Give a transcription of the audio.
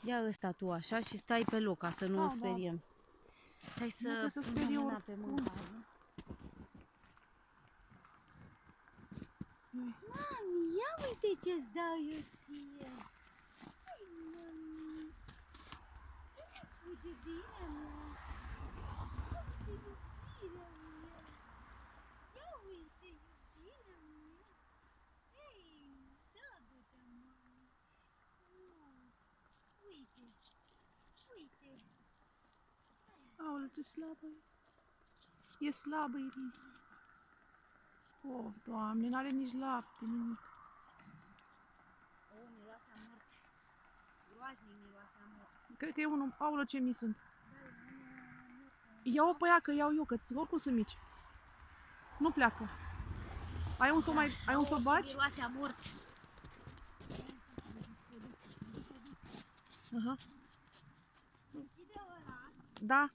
Ia ăsta tu așa și stai pe loc ca să nu o Da, da. speriem. Hai Nu să trebuie punem sperie mâna pe mâncare. Mami, ia uite ce-ți dau eu ție. Hai, mami. Fuge bine, mă. Uite, iubirea mea. Ia uite, iubirea mea. Hei, da, du-te, mami. Uite, uite. Aoleu, ce slabă e. E slabă, Irina. Oh, Doamne, n-are nici lapte, nimic. O, miroase a mort. Groaznic miroase a mort. Cred că e unul. Aoleu, ce mici sunt. Ia-o pe ea, că iau eu, că oricum sunt mici. Nu pleacă. Ai un să mai, ai un să baci? Miroase a mort. Aha. Închide ăla. Da.